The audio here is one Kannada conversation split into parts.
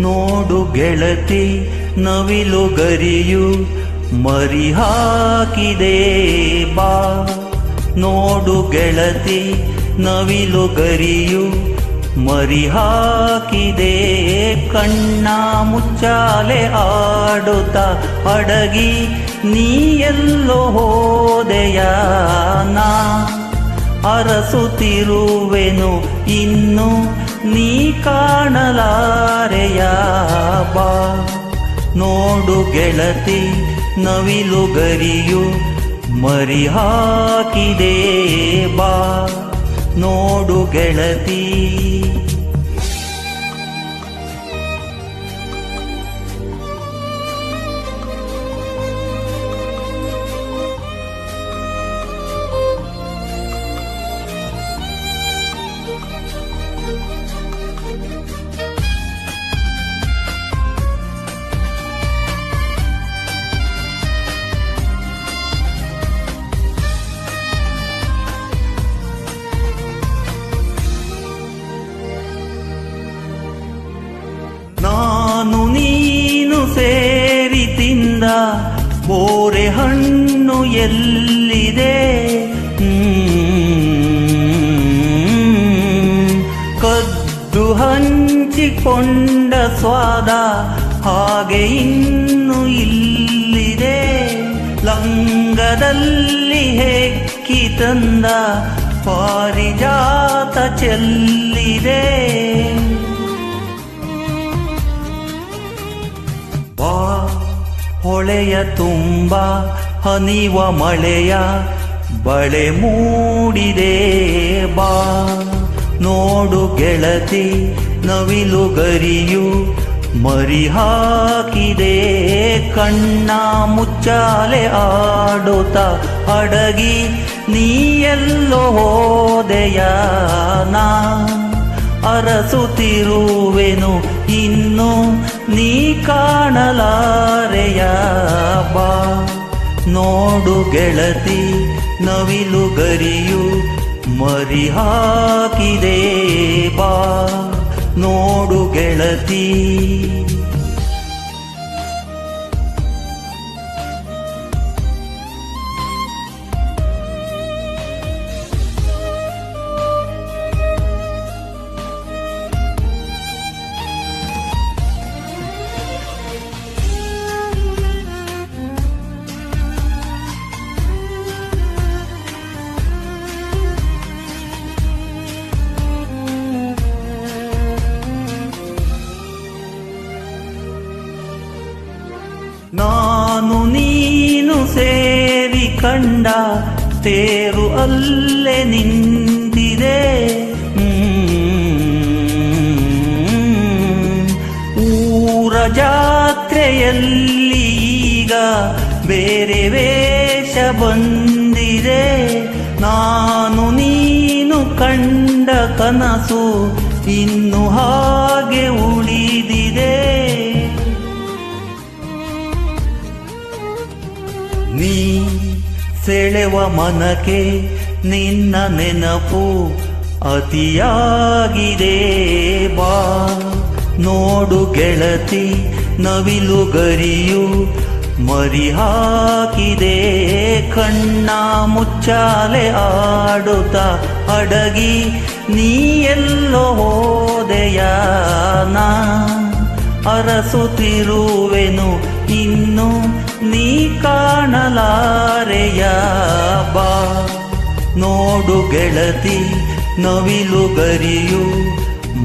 ನೋಡು ಗೆಳತಿ, ನವಿಲು ಗರಿಯು ಮರಿ ಹಾಕಿದೆ ಬಾ. ನೋಡು ಗೆಳತಿ, ನವಿಲು ಗರಿಯು ಮರಿ ಹಾಕಿದೆ. ಕಣ್ಣ ಮುಚ್ಚಾಲೆ ಆಡುತ್ತಾ ಅಡಗಿ ನೀ ಎಲ್ಲೋ ಹೋದೆಯ. ನಾ ಅರಸುತ್ತಿರುವೆನು ಇನ್ನು ನೀ ಕಾಣಲಾರೆಯ ಬಾ. ನೋಡು ಗೆಳತಿ, ನವಿಲು ಗರಿಯು ಮರಿ ಹಾಕಿದೆ ಬಾ. ನೋಡು ಗೆಳತಿ. ನಾನು ನೀನು ಸೇರಿ ತಿಂದ ಬೋರೆ ಹಣ್ಣು ಎಲ್ಲಿದೆ? ಕದ್ದು ಹಂಚಿಕೊಂಡ ಸ್ವಾದ ಹಾಗೆ ಇನ್ನು ಇಲ್ಲಿದೆ. ಲಂಗದಲ್ಲಿ ಹೆಕ್ಕಿ ತಂದ ಪಾರಿಜಾತ ಚೆಲ್ಲಿದೆ. ಬಾ ಹೊಳೆಯ ತುಂಬ ಹನಿವ ಮಳೆಯ ಬಳೆ ಮೂಡಿದೆ ಬಾ. ನೋಡು ಗೆಳತಿ, ನವಿಲು ಗರಿಯು ಮರಿ ಹಾಕಿದೆ. ಕಣ್ಣ ಮುಚ್ಚಾಲೆ ಆಡುತ್ತಾ ಅಡಗಿ ನೀ ಎಲ್ಲೋ ಹೋದೆಯ. ನಾ ಅರಸುತ್ತಿರುವೆನು ಇನ್ನು ನೀ ಕಾಣಲಾರೆಯ ಬಾ. ನೋಡು ಗೆಳತಿ, ನವಿಲು ಗರಿಯು ಮರಿ ಹಾಕಿದೆ ಬಾ. ನೋಡು ಗೆಳತಿ. ನಾನು ನೀನು ಸೇರಿ ಕಂಡ ತೇರು ಅಲ್ಲೇ ನಿಂತಿದೆ. ಊರ ಜಾತ್ರೆಯಲ್ಲಿ ಈಗ ಬೇರೆ ವೇಷ ಬಂದಿದೆ. ನಾನು ನೀನು ಕಂಡ ಕನಸು ಇನ್ನು ಹಾಗೆ ಉಳಿದಿದೆ. ನೀ ಸೆಳೆವ ಮನಕ್ಕೆ ನಿನ್ನ ನೆನಪು ಅತಿಯಾಗಿದೆ ಬಾ. ನೋಡು ಗೆಳತಿ, ನವಿಲು ಗರಿಯು ಮರಿ ಹಾಕಿದೆ. ಕಣ್ಣ ಮುಚ್ಚಾಲೆ ಆಡುತ್ತಾ ಅಡಗಿ ನೀ ಎಲ್ಲೋ ಹೋದೆಯ. ನಾ ಅರಸುತ್ತಿರುವೆನು ಇನ್ನು ನೀ ಕಾಣಲಾರೆಯ ಬಾ. ನೋಡು ಗೆಳತಿ, ನವಿಲು ಗರಿಯು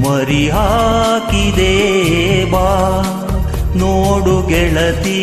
ಮರಿ ಹಾಕಿದೆ ಬಾ. ನೋಡು ಗೆಳತಿ.